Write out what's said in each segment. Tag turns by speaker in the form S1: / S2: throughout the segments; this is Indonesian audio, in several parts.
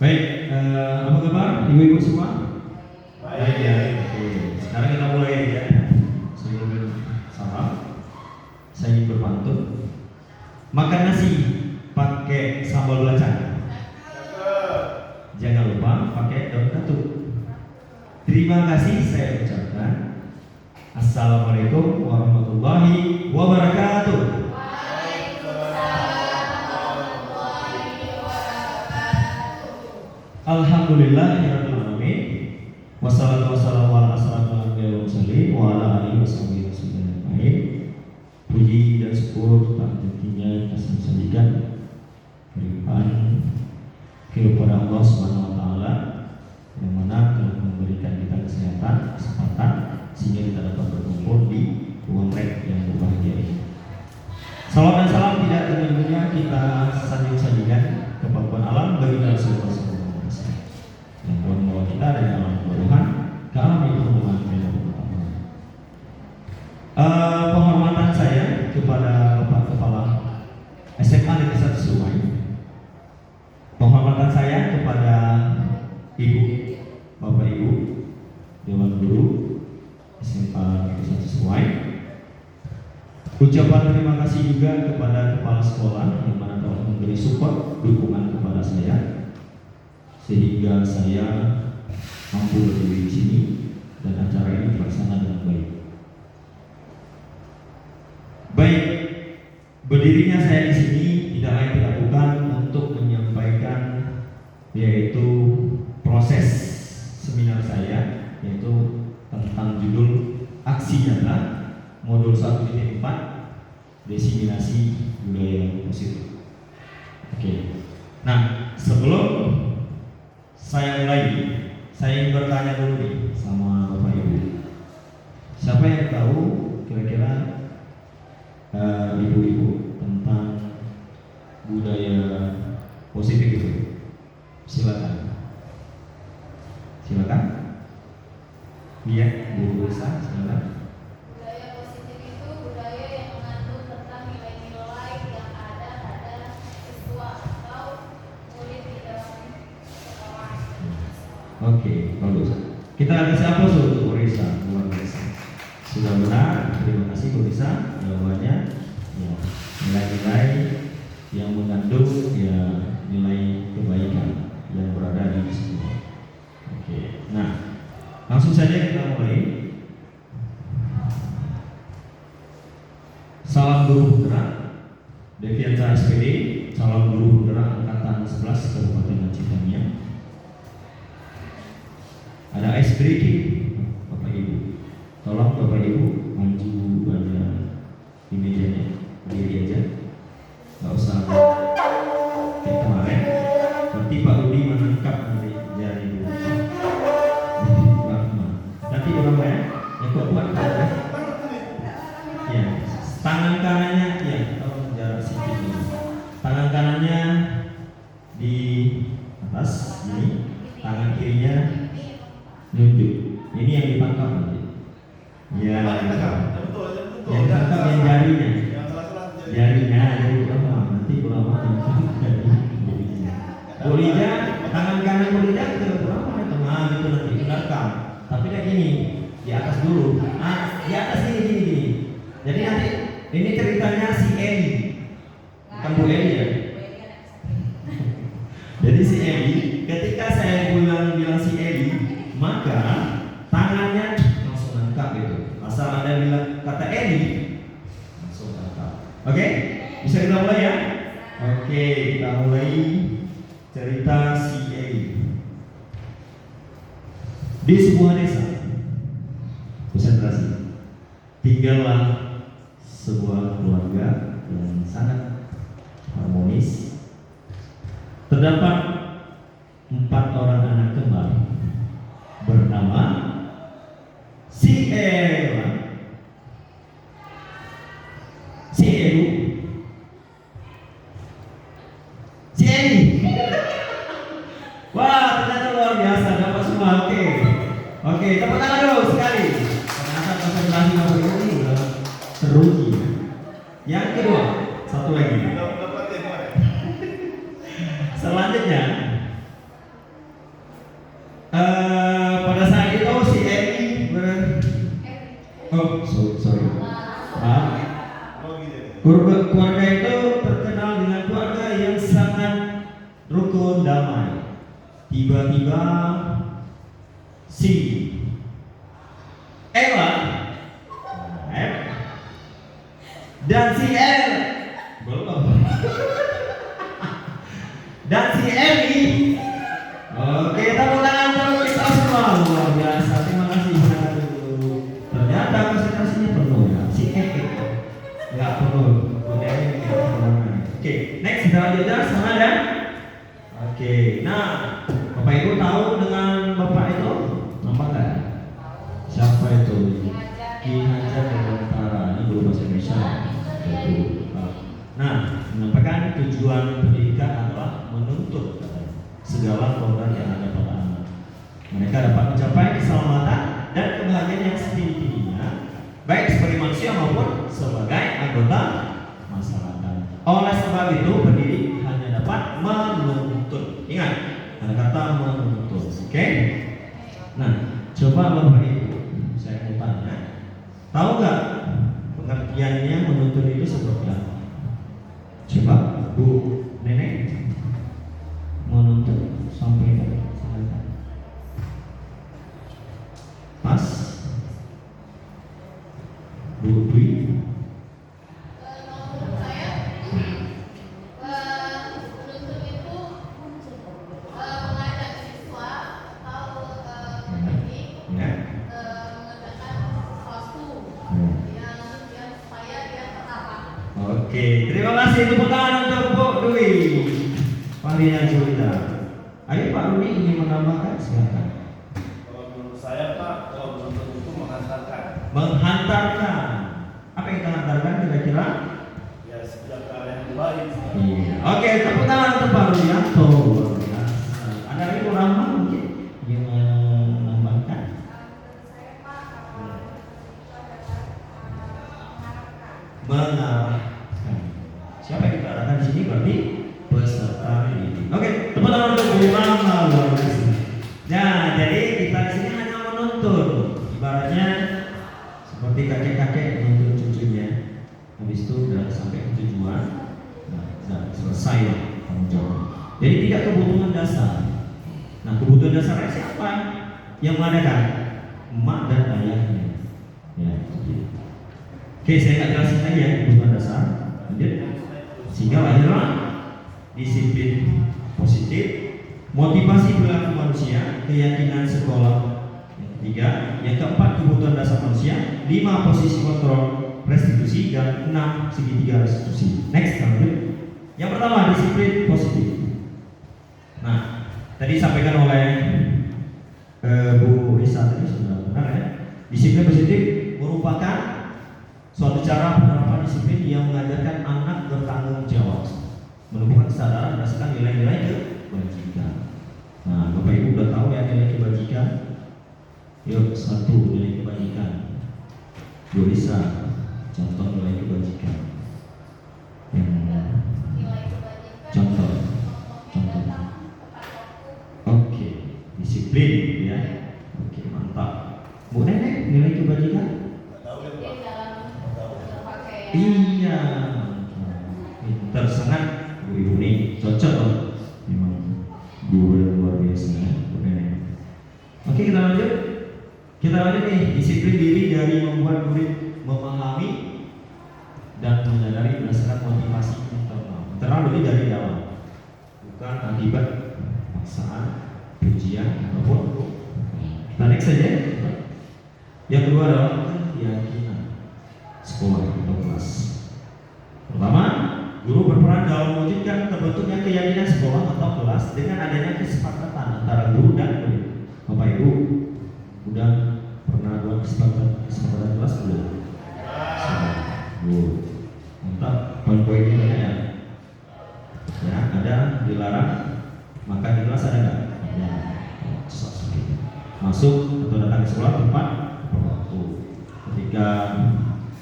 S1: Baik, apa kabar ibu-ibu semua? Baik ya.
S2: Baik.
S1: Oke. Sekarang kita mulai ya. Sebelum salam, saya ingin berpantun. Makan nasi pakai sambal belacan. Jangan lupa pakai daun katuk. Terima kasih saya ucapkan. Assalamualaikum warahmatullahi wabarakatuh. Alhamdulillahirabbil alamin. Wassalatu wassalamu ala asrofil anbiya'i wal mursalin wa ala alihi washabihi ajmain. Puji dan syukur tak hentinya kasih sajikan kelimpahan kepada Allah Subhanahu wa taala yang mana telah memberikan kita kesehatan, kesempatan sehingga kita dapat berkumpul di ruang rek yang berbahagia ini. Salam dan salam tidak tentunya kita sajikan kepada alam bagi Rasulullah yang membawa kita dari alam keburuhan ke alam yang penuh dengan kebenaran. Penghormatan saya kepada Bapak Kepala SMA Negeri 1 Sungai, penghormatan saya kepada Ibu, Bapak Ibu, Dewan Guru SMA Negeri 1 Sungai. Ucapan terima kasih juga kepada Kepala Sekolah yang mana telah memberi support, dukungan kepada saya sehingga saya mampu berdiri di sini dan acara ini terlaksana dengan baik. Baik, berdirinya saya di sini tidak lain tidak bukan untuk menyampaikan yaitu proses seminar saya yaitu tentang judul Aksi Nyata Modul 1.4 Diseminasi Budaya Positif. Oke. Nah, sebelum saya mulai, saya ingin bertanya dulu nih sama Bapak Ibu. Siapa yang tahu kira-kira ibu-ibu tentang budaya positif itu? Silakan. Silakan. Iya, Bu Risa, silakan.
S3: Budaya positif itu budaya yang mengandung tentang nilai-nilai yang ada pada siswa atau murid di dalam sekolah.
S1: Oke, bagus. Kita ada siapa untuk Bu Risa? Luar biasa. Sudah benar, terima kasih Bu Risa. Jawabannya ya, nilai-nilai yang mengandung ya nilai kebaikan yang berada di sekolah. Oke, nah langsung saja kita mulai. Salam guru penggerak Deviansa SPD, salam guru penggerak angkatan 11 Kabupaten Citangia. Ada ice breaking, Bapak Ibu. Tolong Bapak Ibu maju pada di mejanya, berdiri aja. Gak usah kayak kemarin. Nanti Pak Udi menangkap dari jari dulu. Nanti berapa ya? Yang kuat-kuat ya. Ya, tangan kanannya ya, tolong jarak sedikit dulu. Tangan kanannya di atas ini, tangan kirinya nunjuk. Ini yang ditangkap nanti. Ya, yang ditangkap yang jarinya. Jarinya dari berapa? Nanti berapa? Bolehnya tangan kanan bolehnya ke berapa? Tengah gitu nanti direkam. Tapi kayak gini, di atas dulu. Di atas gini. Jadi nanti ini ceritanya si Eli, bukan Bu Eli ya. Jadi si Eli, ketika saya bilang si Eli, maka tangannya langsung angkat gitu. Asal Anda bilang kata Eli, langsung angkat. Oke? Bisa kita mulai ya? Oke, kita mulai cerita si Eli. Di sebuah desa, konsentrasi, tinggallah sebuah keluarga yang sangat harmonis. Terdapat 4 orang anak kembar bernama si Ella, si Elu, si Eli. Wah, ternyata luar biasa, dapat semua. Oke, tepuk tangan dulu sekali. Ternyata konsentrasi Bapak Ibu ini udah teruji. Yang kedua, satu lagi. Selanjutnya Oh, sorry. Keluarga itu terkenal dengan keluarga yang sangat rukun damai. Tiba-tiba si Ella dan si El belum dan si Eli. Oke, tepuk tangan untuk kita semua. Luar biasa. Terima kasih. Ternyata konsentrasinya penuh ya. Si Eli nggak penuh. Oke, next kita lanjut ya. Semangat ya. Oke, nah Bapak Ibu tahu dengan Bapak itu nampak nggak? Siapa itu? Ki Hajar Dewantara. Ini guru bahasa Indonesia. Nah, menyampaikan tujuan pendidikan adalah menuntut segala program yang ada pada anak. Mereka dapat mencapai keselamatan dan kebahagiaan yang setinggi-tingginya, baik sebagai manusia maupun sebagai anggota masyarakat. Oleh sebab itu, pendidik hanya dapat menuntut. Ingat, ada kata menuntut. Oke? Nah, coba Bapak Ibu, saya mau tanya, tahu nggak pengertiannya menuntut itu seperti apa? Coba Bu Nenek menuntut sampai pas Bu Dwi.
S3: Menurut saya menuntut itu mengajak siswa atau pendidik mengerjakan sesuatu yang supaya dia tertata.
S1: Oke, terima kasih. Tepuk tangan untuk Bu Dwi. Panggilan Julita. Ayo Pak Rudi ingin menambahkan, silakan.
S2: Kalau menurut saya Pak, kalau menuntut itu menghantarkan.
S1: Menghantarkan. Apa yang kita hantarkan kira-kira?
S2: Ya setiap hal yang baik.
S1: Iya. Oke, tepuk tangan untuk Pak Rudianto. Ada Ibu Rahma mungkin ingin menambahkan. Mengarahkan. Siapa yang kita arahkan di sini berarti peserta didik. Oke, tepuk tangan untuk Bu Rahma. Nah, jadi kita di sini hanya menuntun. Ibaratnya seperti kakek-kakek menuntun cucunya. Habis itu sudah sampai ke tujuan, dan selesai tanggung jawab. Jadi tidak kebutuhan dasar. Nah, kebutuhan dasarnya siapa yang mengadakan? Emak dan ayahnya. Ya, gitu. Oke, saya nggak jelasin lagi ya kebutuhan dasar. Lanjut. Sehingga lahirlah disiplin positif, motivasi perilaku manusia, keyakinan sekolah. Yang ketiga, yang keempat kebutuhan dasar manusia, 5 posisi kontrol restitusi, dan 6 segitiga restitusi. Next, lanjut. Yang pertama, disiplin positif. Nah, tadi disampaikan oleh Bu Risa tadi sudah benar ya. Disiplin positif merupakan suatu cara penerapan disiplin yang mengajarkan anak bertanggung jawab, menumbuhkan kesadaran berdasarkan nilai-nilai kebajikan. Nah, Bapak Ibu udah tahu ya nilai kebajikan. Yuk, 1 nilai kebajikan. Bu Risa, contoh nilai kebajikan.
S3: Nilai kebajikan.
S1: Contoh. Oke, disiplin ya. Oke, mantap. Bu Nenek, nilai kebajikan?
S2: Tahu ya Pak?
S3: Berpakaian.
S1: Iya. Pinter sangat Bu Ibu nih, cocok loh. Memang guru yang luar biasa ya, Bu Nenek. Oke, kita lanjut. Kita lanjut nih, disiplin diri dari membuat murid memahami dan menyadari berdasarkan motivasi internal. Internal lebih dari dalam, bukan akibat paksaan, pujian ataupun. Kita next saja. Yang kedua adalah keyakinan sekolah atau kelas. Pertama, guru berperan dalam mewujudkan terbentuknya keyakinan sekolah atau kelas dengan adanya kesepakatan antara guru dan murid. Bapak Ibu udah pernah buat kesepakatan kelas belum? Mantap. Poin-poinnya ada ya? Ya, ada dilarang makan di kelas, ada nggak? Ya. Masuk atau datang ke sekolah tepat waktu. Ketika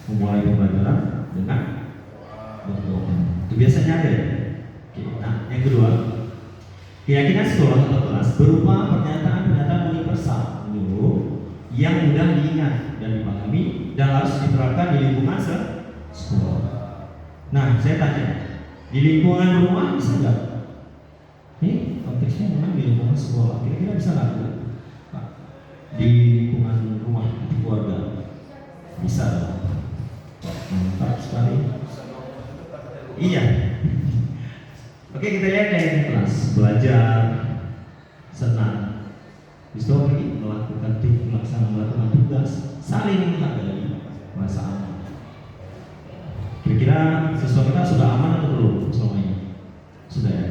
S1: memulai pembelajaran dengan berdoa. Itu biasanya ada ya? Oke. Nah, yang kedua, keyakinan sekolah atau kelas berupa pernyataan-pernyataan universal yang mudah diingat dan dipahami dan harus diterapkan di lingkungan sekolah. Nah, saya tanya, di lingkungan rumah bisa nggak? Ini konteksnya memang di lingkungan sekolah. Kira-kira bisa nggak? Pak? Di lingkungan rumah keluarga bisa dong. Mantap sekali. Iya. Oke, kita lihat dari kelas belajar senang. Bisa lagi melakukan tugas, saling menghargai, merasa aman. Kira-kira siswa kita sudah aman atau belum semuanya? Sudah ya.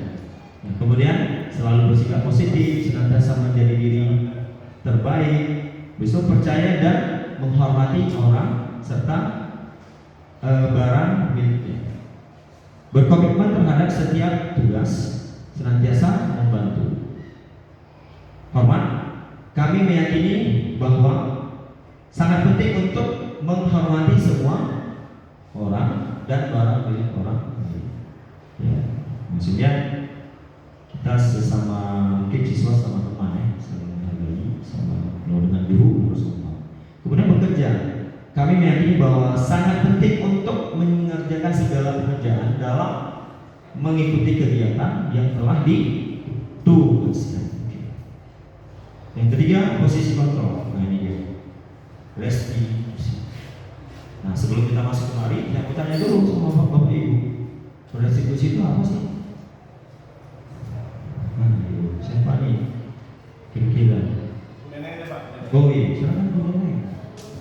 S1: Nah, kemudian selalu bersikap positif, senantiasa menjadi diri terbaik, besok percaya dan menghormati orang serta barang miliknya. Berkomitmen terhadap setiap tugas, senantiasa membantu. Hormat, kami meyakini bahwa sangat penting untuk menghormati semua orang dan barang milik orang lain. Ya, maksudnya kita sesama mungkin siswa sama teman ya, saling menghargai, sama kalau dengan guru harus hormat. Kemudian bekerja, kami meyakini bahwa sangat penting untuk mengerjakan segala pekerjaan dalam mengikuti kegiatan yang telah ditugaskan. Yang ketiga, posisi kontrol. Nah, ini dia. Restitusi. Nah, sebelum kita masuk kemari, saya mau tanya dulu sama Bapak Ibu. Restitusi itu apa sih? Nah, Ibu, siapa nih? Kira-kira.
S2: Nenek Pak.
S1: Oh iya, silakan Bu Nenek.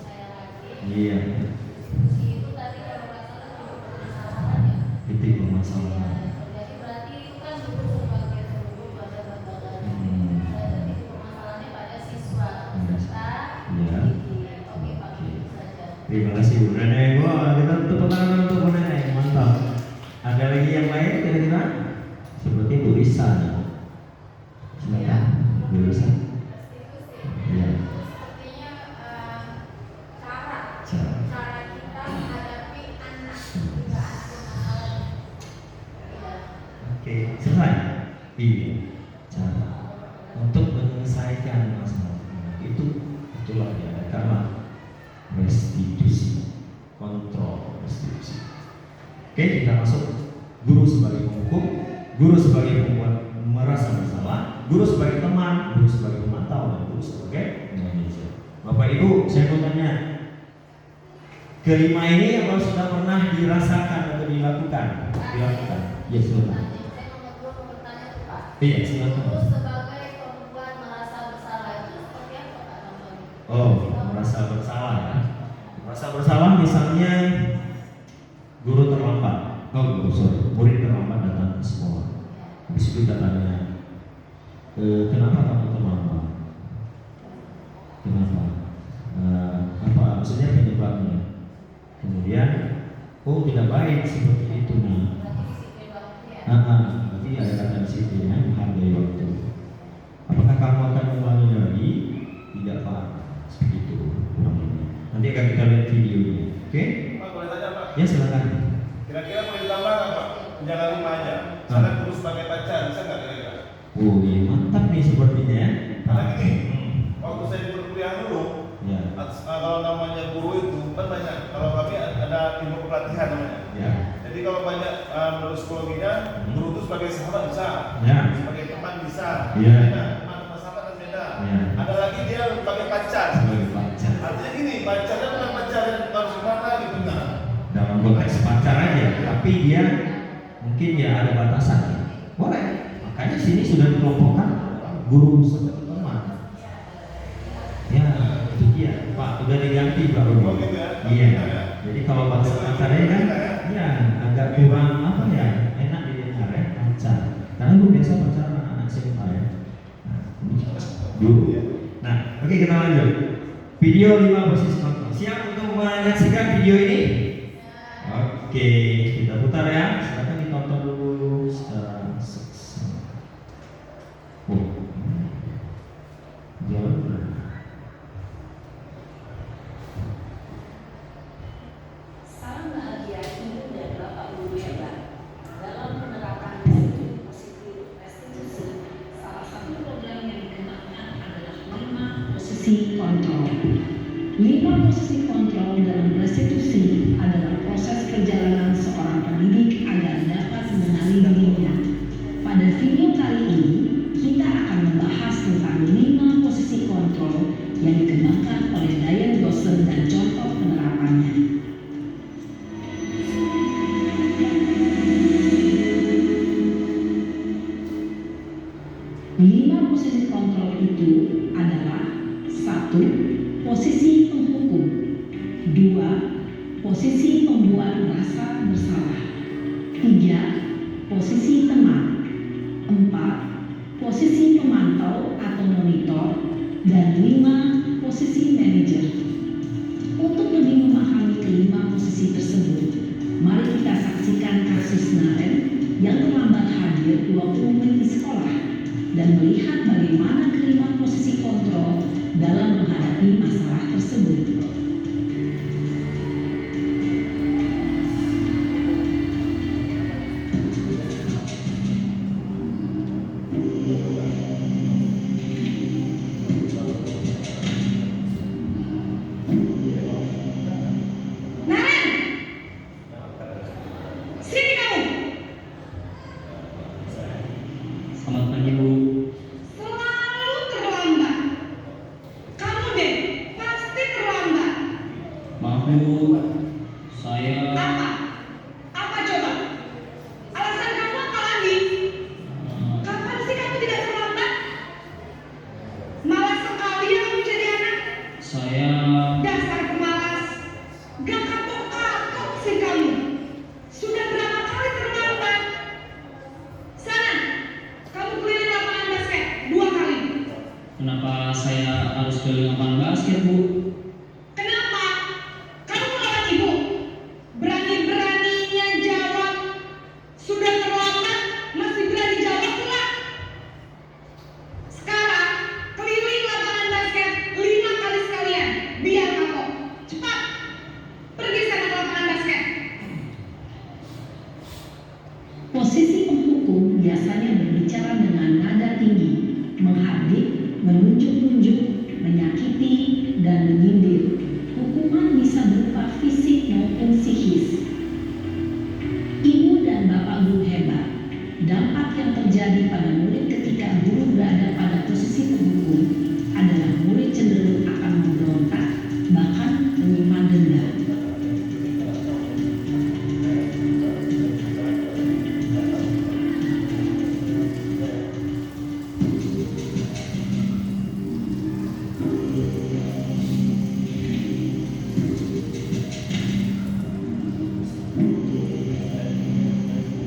S3: Saya lagi.
S1: Iya.
S3: Itu tadi kalau nggak salah juga permasalahan ya.
S1: Titik permasalahan.
S3: Jadi berarti itu kan dulu sebagai seluruh pada lembaga.
S1: Hmm.
S3: Berarti permasalahannya pada siswa. Serta
S1: Iya.
S3: Oke Pak, itu saja.
S1: Terima kasih Bu Nenek. Wah, kita tepuk tangan untuk Bu Nenek. Mantap. Ada lagi yang lain kira-kira? Seperti Bu Risa. Silakan, Bu Risa. Iya.
S3: Sepertinya cara
S1: Cara.
S3: kita menghadapi anak juga anak.
S1: Oke, selesai. Iya. Cara untuk menyelesaikan masalah itulah ya karena restitusi, kontrol restitusi. Oke, kita masuk guru sebagai penghukum, guru sebagai pembuat merasa bersalah, guru sebagai teman, guru sebagai pemantau, dan guru sebagai manajer. Bapak Ibu, saya mau tanya, kelima ini apa sudah pernah dirasakan atau dilakukan? Dilakukan. Ya, silakan.
S3: Saya nomor 2 bertanya tuh Pak.
S1: Iya, silakan.
S3: Guru sebagai perempuan merasa bersalah itu seperti apa Pak contohnya?
S1: Oh, merasa bersalah ya. Merasa bersalah misalnya guru terlambat. Murid terlambat datang ke sekolah. Habis itu kita tanya, kenapa kamu terlambat? Kenapa? Apa maksudnya penyebabnya? Kemudian, oh tidak baik seperti itu nih.
S3: Berarti disiplin waktu ya.
S1: Berarti ada kata disiplinnya, menghargai waktu. Apakah kamu akan mengulangi lagi? Tidak Pak, seperti itu kurang lebih. Nanti akan kita lihat videonya, oke?
S2: Pak, boleh tanya Pak?
S1: Ya silakan.
S2: Kira-kira boleh ditambah nggak Pak? Jangan 5 aja. Misalnya guru sebagai pacar, bisa nggak kira-kira?
S1: Oh iya mantap nih sepertinya ya.
S2: Karena gini, waktu saya di perkuliahan dulu,
S1: Ya.
S2: kalau namanya guru itu kan banyak. Kalau kami ada ilmu pelatihan namanya.
S1: Ya.
S2: Jadi kalau banyak menurut psikologinya, guru itu sebagai sahabat bisa,
S1: Ya.
S2: sebagai teman bisa,
S1: Iya.
S2: beda. Teman sahabat kan beda.
S1: Iya.
S2: Ada lagi dia sebagai pacar.
S1: Sebagai pacar.
S2: Artinya gini, pacarnya bukan pacar yang harus gimana gitu kan?
S1: Dalam konteks pacar aja, tapi dia mungkin ya ada batasannya. Boleh. Makanya sini sudah dikelompokkan guru sebagai teman. Ya, itu dia. Pak, udah diganti Pak Rudi.
S2: Oh, gitu ya?
S1: Iya. Jadi kalau pacarnya kan, ya agak kurang apa ya, enak didengar ya pacar. Karena lu biasa pacaran anak-anak SMA ya. Nah, dulu. Nah, oke kita lanjut. Video 5 posisi kontrol. Siap untuk menyaksikan video ini? Oke, kita putar ya. Silakan ditonton dulu secara seksama. Oh, jalan.
S4: Salam bahagia Ibu dan Bapak Guru yang baik. Dalam menerapkan disiplin positif restitusi, salah satu program yang dikenakan adalah 5 posisi kontrol. 5 posisi kontrol dalam restitusi adalah proses perjalanan seorang pendidik agar dapat mengenali dirinya. Pada video kali ini, kita akan membahas tentang 5 posisi kontrol yang dikembangkan oleh Diane Dawson dan contoh penerapannya. 5 posisi kontrol itu adalah: 1. Posisi penghukum. 2. Posisi pembuat merasa bersalah. 3. Posisi teman. 4. Posisi pemantau atau monitor. Dan 5. Posisi manajer. Untuk lebih memahami kelima posisi tersebut, mari kita saksikan kasus Naren yang terlambat hadir 20 menit di sekolah dan melihat bagaimana kelima posisi kontrol dalam menghadapi masalah tersebut.
S1: Selamat pagi, Bu.
S5: Selalu terlambat. Kamu deh, pasti terlambat.
S1: Maaf, Bu. Saya
S5: Apa? Apa coba? Alasan kamu apa lagi? Kapan sih kamu tidak terlambat? Malas sekali ya kamu jadi anak.
S1: saya
S5: Dasar pemalas. Gak kapok-kapok sih kamu. Sudah berapa kali terlambat? Sana, kamu keliling lapangan basket 2 kali.
S1: kenapa saya harus keliling lapangan basket, Bu?
S5: Kenapa? Kamu melawan ibu? Berani-beraninya jawab. Sudah terlambat, masih berani jawab pula. Sekarang, keliling lapangan basket 5 kali sekalian. Biar kapok. Cepat. Pergi sana ke lapangan basket.
S4: Posisi penghukum biasanya berbicara dengan nada tinggi, menghardik, menunjuk-nunjuk, menyakiti, dan menyindir. Hukuman bisa berupa fisik maupun psikis. Ibu dan bapak guru hebat. Dampak yang terjadi pada murid ketika guru berada pada posisi penghukum adalah murid cenderung akan memberontak, bahkan menyimpan dendam.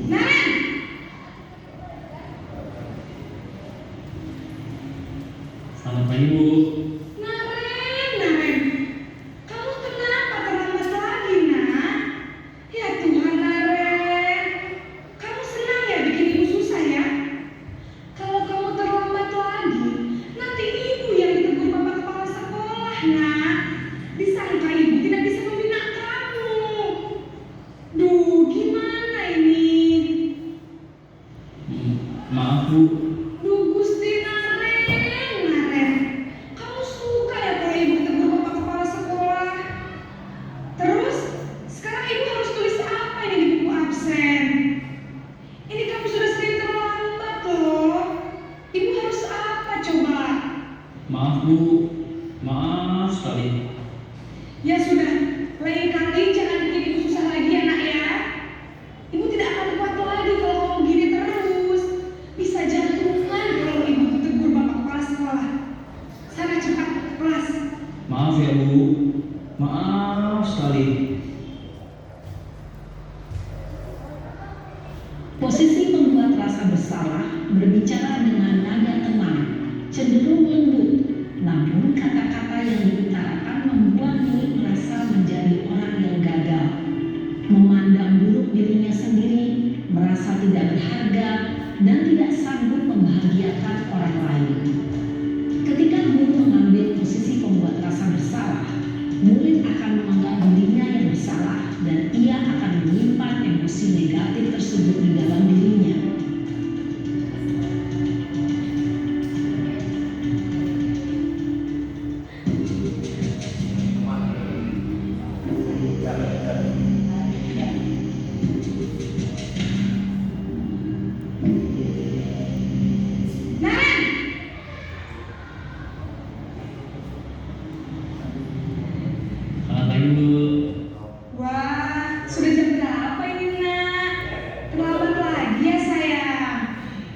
S5: Naren,
S1: Selamat pagi, Bu.
S5: Naren. Kamu kenapa terlambat lagi, nak? Ya Tuhan, Naren. Kamu senang ya bikin ibu susah ya? Kalau kamu terlambat lagi, nanti ibu yang ditegur bapak kepala sekolah, nak. Disangka ibu tidak bisa membina kamu. Duh, gimana ini?
S1: Maaf, Bu.
S5: Duh, Gusti Naren. Kamu suka ya kalau ibu ditegur bapak kepala sekolah? Terus, sekarang ibu harus tulis apa ini di buku absen? Ini kamu sudah sering terlambat loh. Ibu harus apa coba?
S1: Maaf, Bu. Maaf sekali.
S5: Ya sudah, lain kali jangan bikin ibu susah lagi ya nak ya. Ibu tidak akan kuat lagi kalau kamu gini terus. Bisa jantungan kalau ibu ditegur bapak kepala sekolah. Sana cepat ke kelas.
S1: Maaf ya, Bu. Maaf sekali.
S4: Posisi pembuat rasa bersalah berbicara dengan nada tenang, cenderung lembut, namun kata-kata yang diutarakan membuat murid merasa menjadi orang yang gagal, memandang buruk dirinya sendiri, merasa tidak berharga, dan tidak sanggup membahagiakan orang lain. Ketika guru mengambil posisi pembuat rasa bersalah, murid akan menganggap dirinya yang bersalah dan ia akan menyimpan emosi negatif tersebut di dalam dirinya.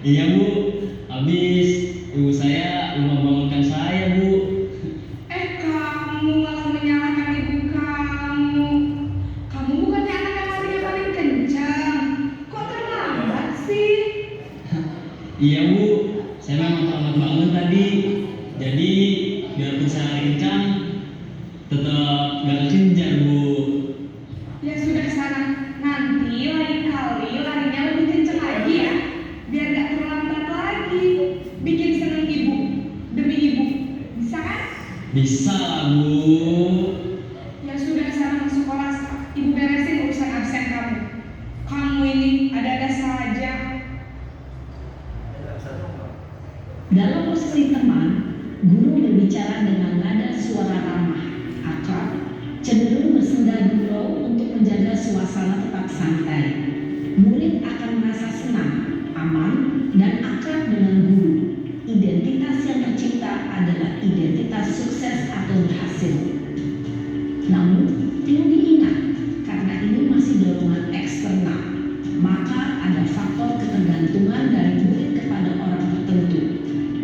S6: Iya Bu, habis ibu saya lupa bangunkan saya Bu.
S5: Kamu malah menyalahkan ibu kamu. Kamu bukannya anak yang larinya paling kencang. Kok terlambat sih?
S6: Iya Bu, saya memang terlambat bangun tadi. Jadi biarpun saya lari kencang, tetap gak kekejar Bu.
S5: Ya sudah sana, nanti lain kali larinya lebih kencang lagi ya. Biar gak terlambat lagi. Bikin seneng ibu, demi ibu. Bisa kan?
S6: Bisa lah Bu.
S5: Ya sudah sana masuk kelas. Ibu beresin urusan absen kamu. Kamu ini ada-ada saja.
S4: Dalam posisi teman, guru berbicara dengan nada suara ramah, akrab, cenderung bersenda gurau untuk menjaga suasana tetap santai. Murid akan merasa senang, aman, dan akrab dengan guru. Identitas yang tercipta adalah identitas sukses atau berhasil. Namun, perlu diingat, karena ini masih dorongan eksternal, maka ada faktor ketergantungan dari murid kepada orang tertentu.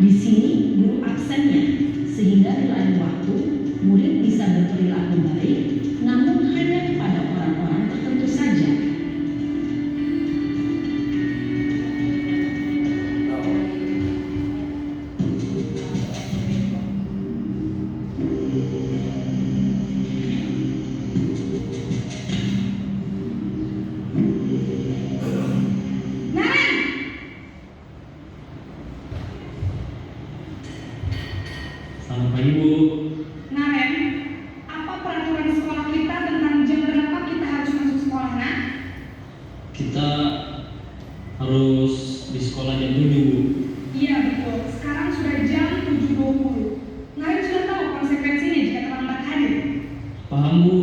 S4: Di sini guru absennya, sehingga di lain waktu murid bisa berperilaku baik, namun hanya kepada orang-orang tertentu saja.
S5: Naren!
S6: Selamat pagi Bu.
S5: Naren, apa peraturan sekolah kita tentang jam berapa kita harus masuk sekolah, Nak?
S6: Kita harus di sekolah jam 7 Bu.
S5: Iya betul, sekarang sudah jam 7.20. Naren sudah tahu konsekuensinya jika terlambat hadir.
S6: Paham Bu,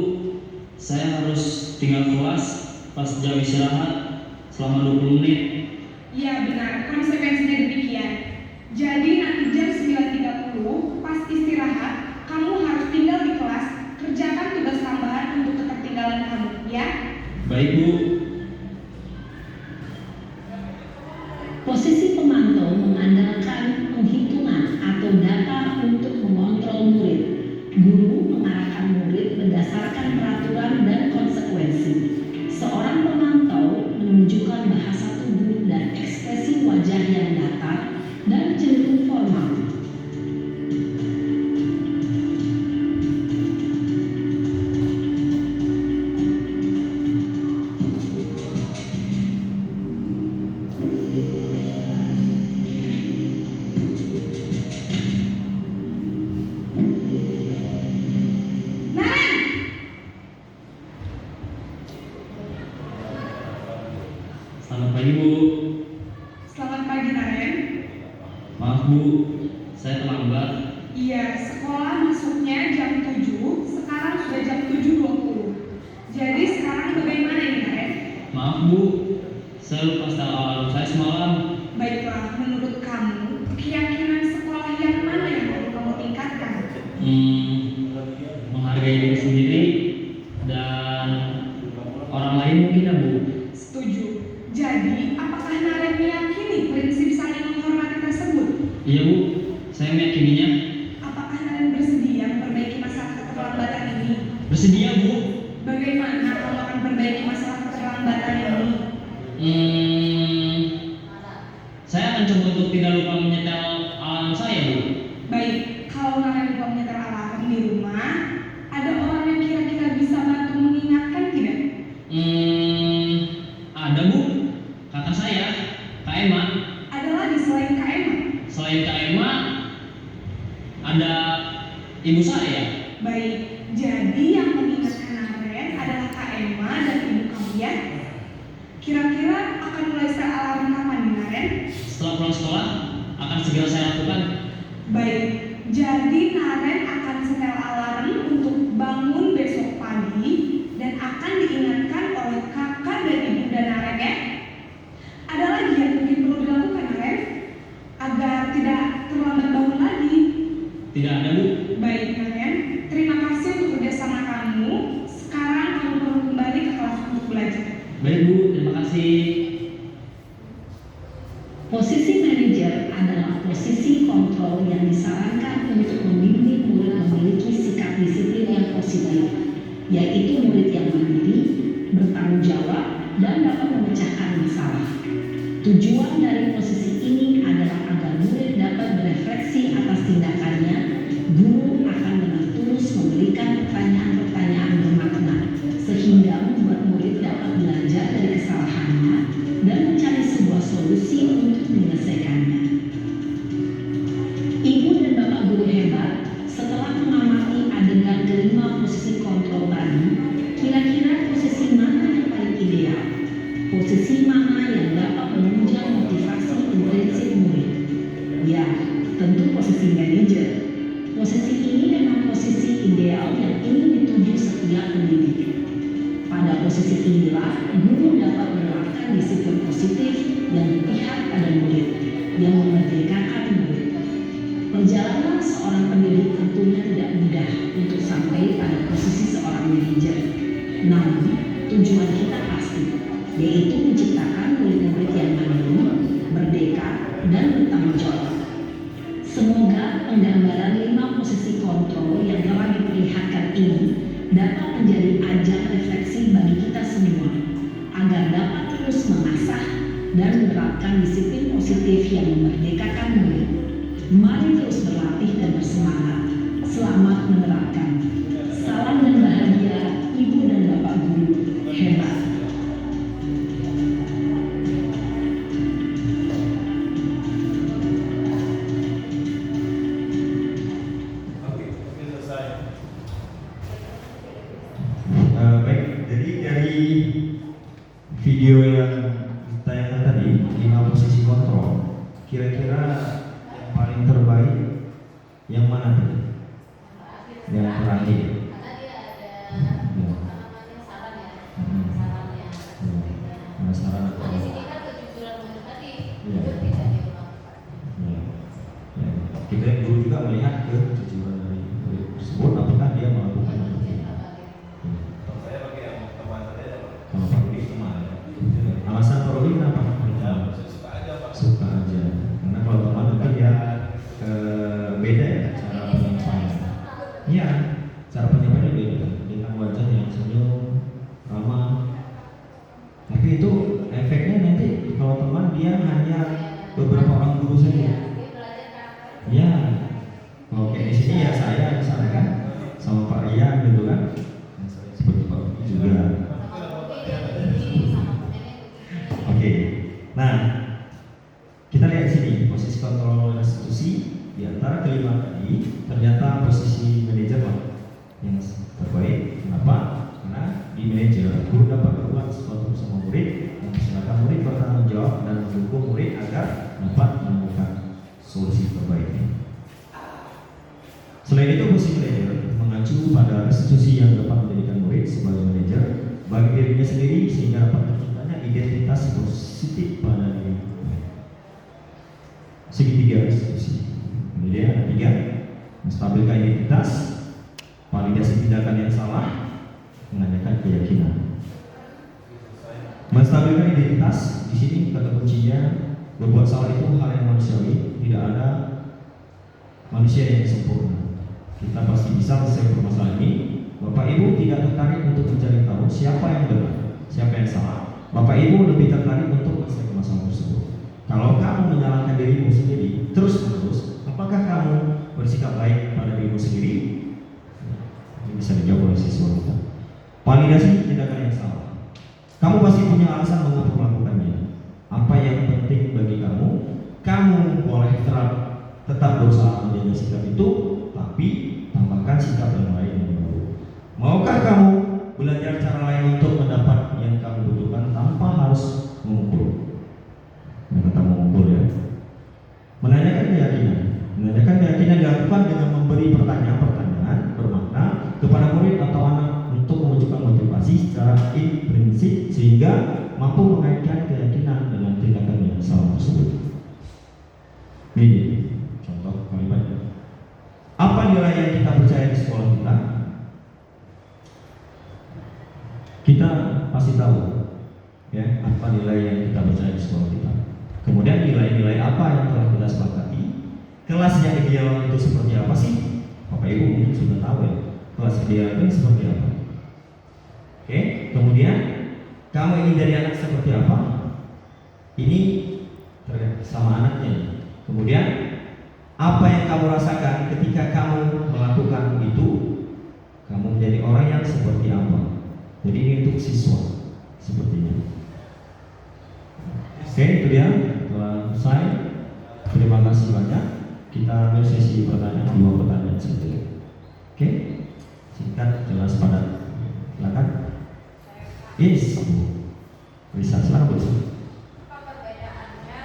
S6: saya harus tinggal kelas pas jam istirahat selama 20 menit.
S5: Iya benar, konsekuensinya demikian. Jadi nanti jam 9.30 pas istirahat, kamu harus tinggal di kelas, kerjakan tugas tambahan untuk ketertinggalan kamu, ya?
S6: Baik Bu.
S4: Posisi pemantau mengandalkan penghitungan atau data untuk mengontrol murid. Guru mengarahkan murid berdasarkan peraturan dan konsekuensi. Seorang pemantau menunjukkan bahasa tubuh dan ekspresi wajah yang datar dan cenderung formal.
S5: Naren!
S6: Selamat pagi Bu.
S5: Selamat pagi Naren.
S6: Maaf Bu, saya terlambat.
S5: Iya, sekolah masuknya jam 7, sekarang sudah jam 7.20. Jadi sekarang bagaimana ini Naren?
S6: Maaf Bu, saya lupa setel alarm saya semalam.
S5: Baiklah, menurut kamu, keyakinan sekolah yang mana yang perlu kamu tingkatkan?
S6: Menghargai diri sendiri dan orang lain mungkin ya Bu.
S5: Setuju. Jadi, apakah Naren meyakini prinsip saling menghormati tersebut?
S6: Iya Bu, saya meyakininya.
S5: Apakah Naren bersedia memperbaiki masalah keterlambatan ini?
S6: Bersedia Bu.
S5: Bagaimana kamu akan memperbaiki masalah keterlambatan ini?
S6: Saya akan coba untuk tidak lupa menyetel alarm saya Bu.
S5: Baik, kalau Naren lupa menyetel alarm di rumah, ada orang yang kira-kira bisa bantu mengingatkan tidak?
S6: Ada Bu, kakak saya, Kak Emma.
S5: Ada lagi selain Kak Emma?
S6: Selain Kak Emma, ada ibu saya.
S5: Baik, jadi yang mengingatkan Naren adalah Kak Emma dan ibu kamu ya? Kira-kira akan mulai setel alarm kapan nih Naren?
S6: Setelah pulang sekolah, akan segera saya lakukan.
S5: Baik, jadi Naren akan setel alarm untuk bangun besok pagi dan akan diingatkan oleh kakak dan ibu dan Naren ya? Ada lagi yang mungkin perlu dilakukan Naren? Agar tidak terlambat bangun lagi.
S6: Tidak ada Bu.
S5: Baik Naren, terima kasih untuk kerjasama kamu. Sekarang kamu perlu kembali ke kelas untuk belajar.
S6: Baik Bu, terima kasih.
S4: Posisi manajer adalah posisi kontrol yang disarankan untuk membimbing murid memiliki sikap disiplin yang positif, yaitu murid yang mandiri, bertanggung jawab, dan dapat memecahkan masalah. Tujuan dari posisi ini adalah agar murid dapat berefleksi atas tindakannya. Guru akan dengan tulus memberikan pertanyaan-pertanyaan bermakna, sehingga membuat murid dapat belajar dari kesalahannya dan mencari sebuah solusi untuk menyelesaikannya. Ibu dan Bapak guru hebat, setelah mengamati adegan kelima posisi kontrol tadi, kira-kira posisi mana yang paling ideal? Posisi mana yang dapat menunjang motivasi intrinsik murid? Ya, tentu posisi manajer. Posisi ini memang posisi ideal yang ingin dituju setiap pendidik. Pada posisi inilah, guru dapat menerapkan disiplin positif yang berpihak pada murid, yang memerdekakan murid. Perjalanan seorang pendidik tentunya tidak mudah untuk sampai pada posisi seorang manajer. Namun, tujuan kita pasti, yaitu menciptakan murid-murid yang mandiri, merdeka, dan bertanggung jawab. Semoga penggambaran 5 posisi kontrol yang telah diperlihatkan ini dapat menjadi ajang refleksi bagi kita semua, agar dapat terus mengasah dan menerapkan disiplin positif yang memerdekakan murid. Mari terus berlatih dan bersemangat. Selamat menerapkan. Salam dan bahagia, Ibu dan Bapak guru hebat.
S2: Oke, selesai.
S1: Baik, jadi dari video yang ditayangkan tadi 5 posisi kontrol, kira-kira yang paling terbaik yang mana tuh? Yang terakhir.
S3: Karena dia ada saran ya, sarannya.
S1: Ada saran
S3: Nah,
S1: atau
S3: di sini kan kejujuran murid tadi,
S1: Iya.
S3: jujur tidak diulang.
S1: ya. Ya. Kita guru juga melihat kejujuran dari murid tersebut, apakah dia melakukan itu.
S2: Kalau saya pakai yang teman saya, Pak.
S1: Kalau Pak Rudi teman, alasan Pak Rudi kenapa?
S2: Ya, saya suka aja, Pak.
S1: Suka aja, karena kalau teman mungkin dia beda ya cara penyampaian. Iya, cara penyampaiannya beda dengan wajah yang senyum, ramah. Tapi itu efeknya nanti kalau teman dia hanya beberapa orang guru saja.
S3: Dia belajar karakter.
S1: Ya, kalau kayak di sini ya saya misalnya kan sama Pak Rian gitu kan, seperti Pak Rudi juga. Oke, nah kita lihat di sini posisi kontrol institusi di antara kelima tadi ternyata posisi manajer lah yang terbaik. Kenapa? Karena di manajer guru dapat berbuat sesuatu bersama murid, mempersilahkan murid bertanggung jawab dan mendukung murid agar dapat menemukan solusi terbaik. Selain itu, posisi manajer mengacu pada institusi yang dapat menjadikan murid sebagai manajer bagi dirinya sendiri sehingga dapat terciptanya identitas positif pada diri. Segitiga institusi. Kemudian ada 3, menstabilkan identitas, validasi tindakan yang salah, mengadakan keyakinan. Menstabilkan identitas di sini kata kuncinya berbuat salah itu hal yang manusiawi, tidak ada manusia yang sempurna. Kita pasti bisa menyelesaikan permasalahan ini. Bapak Ibu tidak tertarik untuk mencari tahu siapa yang benar, siapa yang salah. Bapak Ibu lebih tertarik untuk menyelesaikan masalah tersebut. Kalau kamu menyalahkan dirimu sendiri terus-menerus, apakah kamu bersikap baik pada dirimu sendiri? Ini bisa dijawab oleh siswa kita. Validasi tindakan yang salah. Kamu pasti punya alasan mengapa melakukannya. Apa yang penting bagi kamu? Kamu boleh tetap berusaha menjaga sikap itu, tapi tambahkan sikap yang lain yang baru. Maukah kamu belajar cara lain untuk mendapat yang kamu butuhkan tanpa harus memukul? Yang kata memukul ya. Menanyakan keyakinan. Menanyakan keyakinan dilakukan dengan memberi pertanyaan-pertanyaan bermakna kepada murid atau anak untuk menunjukkan motivasi secara intrinsik sehingga mampu mengaitkan keyakinan dengan tindakan yang salah tersebut. Ini contoh kalimatnya. Apa nilai yang kita percaya di sekolah kita? Kita pasti tahu ya apa nilai yang kita percaya di sekolah kita. Kemudian Kemudian nilai-nilai apa yang telah kita sepakati? Kelas yang ideal itu seperti apa sih? Bapak Ibu mungkin sudah tahu ya. Kelas ideal itu seperti apa? Oke. Kemudian kamu ingin jadi anak seperti apa? Ini terkait sama anaknya. Kemudian apa yang kamu rasakan ketika kamu melakukan itu? Kamu menjadi orang yang seperti apa? Jadi ini untuk siswa sepertinya. Oke, itu dia. Telah selesai. Terima kasih banyak. Kita ambil sesi pertanyaan, 2 pertanyaan saja. Oke, singkat, jelas, padat. Silakan. Yes, bisa, silakan bisa.
S3: Apa perbedaannya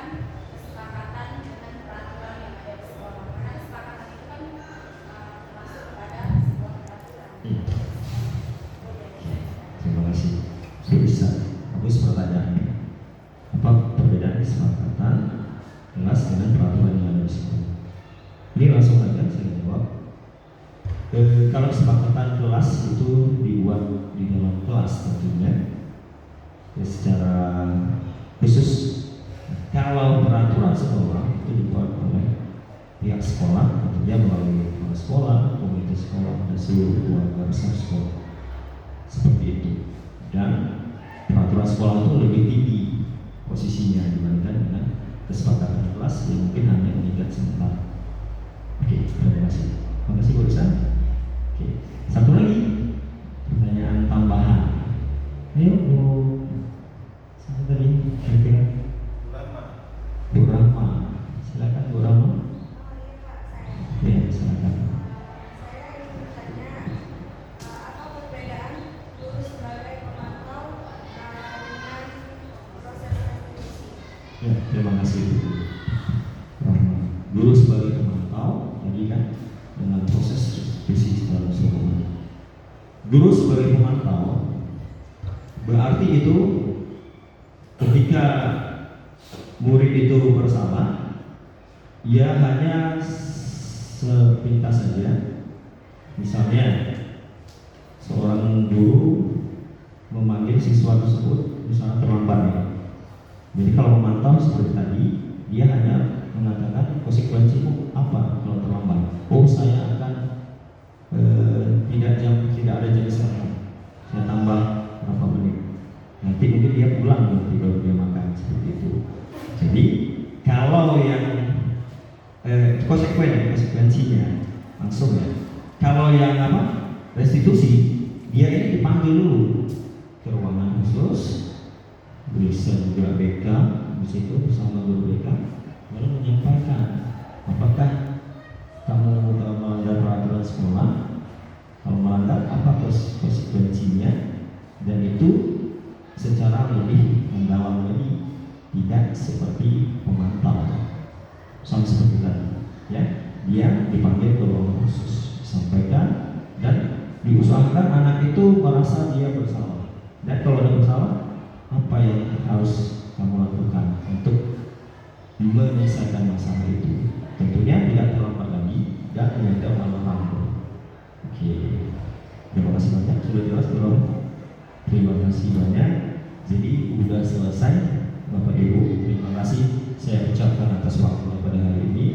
S3: kesepakatan dengan peraturan yang ada di sekolah? Karena kesepakatan itu kan termasuk pada sebuah peraturan.
S1: Terima kasih. Sudah bisa. Bagus pertanyaannya. Apa perbedaan kesepakatan kelas dengan peraturan yang ada di sekolah? Ini langsung aja saya jawab. Kalau kesepakatan kelas itu dibuat di dalam kelas tentunya secara khusus. Kalau peraturan sekolah itu dibuat oleh pihak sekolah, tentunya melalui kepala sekolah, komite sekolah, dan seluruh keluarga besar sekolah. Seperti itu. Dan peraturan sekolah itu lebih tinggi posisinya dibandingkan dengan kesepakatan kelas yang mungkin hanya mengikat sementara. Oke, terima kasih. Terima kasih Bu Risa. Oke, satu lagi pertanyaan tambahan. Ayo Bu, siapa tadi? Kira-kira Bu Rahma. Silakan Bu Rahma. Ya, silakan.
S5: Apa perbedaan guru sebagai pemantau dengan proses restitusi?
S1: Ya, terima kasih Bu Rahma. Guru sebagai pemantau tadi kan dengan proses restitusi secara keseluruhan. Guru sebagai pemantau berarti itu ketika murid itu bersalah, ia hanya sepintas saja. Misalnya seorang guru memanggil siswa tersebut misalnya terlambat ya. Jadi kalau memantau seperti tadi, dia hanya mengatakan konsekuensimu apa kalau terlambat. Oh, saya akan tidak ada jam istirahat. Saya tambah berapa menit. Nanti mungkin dia pulang nanti baru dia makan seperti itu. Jadi kalau yang konsekuensinya langsung ya. Kalau yang restitusi, dia ini dipanggil dulu ke ruangan khusus, bisa juga BK di situ bersama guru BK, lalu menyampaikan apakah kamu telah melanggar peraturan sekolah, kalau melanggar apa konsekuensinya, dan itu secara lebih mendalam lagi, tidak seperti pemantau sama seperti tadi ya. Dia dipanggil ke ruangan khusus, disampaikan, dan diusahakan anak itu merasa dia bersalah, dan kalau dia bersalah apa yang harus kamu lakukan untuk menyelesaikan masalah itu. Tentunya tidak terlambat lagi dan tidak lama-lama. Oke, terima kasih banyak, sudah jelas belum? Terima kasih banyak. Jadi sudah selesai Bapak Ibu. Terima kasih saya ucapkan atas waktunya pada hari ini.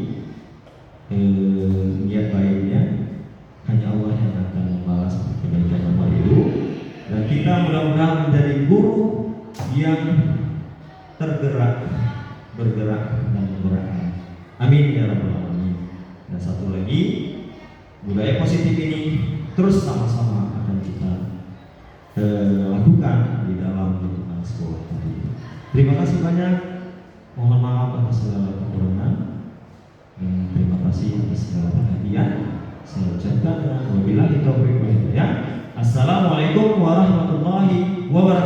S1: Niat baiknya hanya Allah yang akan membalas kebaikan Bapak Ibu, dan kita mudah-mudahan menjadi guru yang bergerak dan menggerakkan. Amin ya rabbal alamin. Dan satu lagi, budaya positif ini terus sama-sama akan kita lakukan di dalam lingkungan sekolah tadi. Terima kasih banyak. Mohon maaf atas segala kekurangan dan terima kasih atas segala perhatian. Saya ucapkan wabillahi taufiq wal hidayah. Assalamualaikum warahmatullahi wabarakatuh.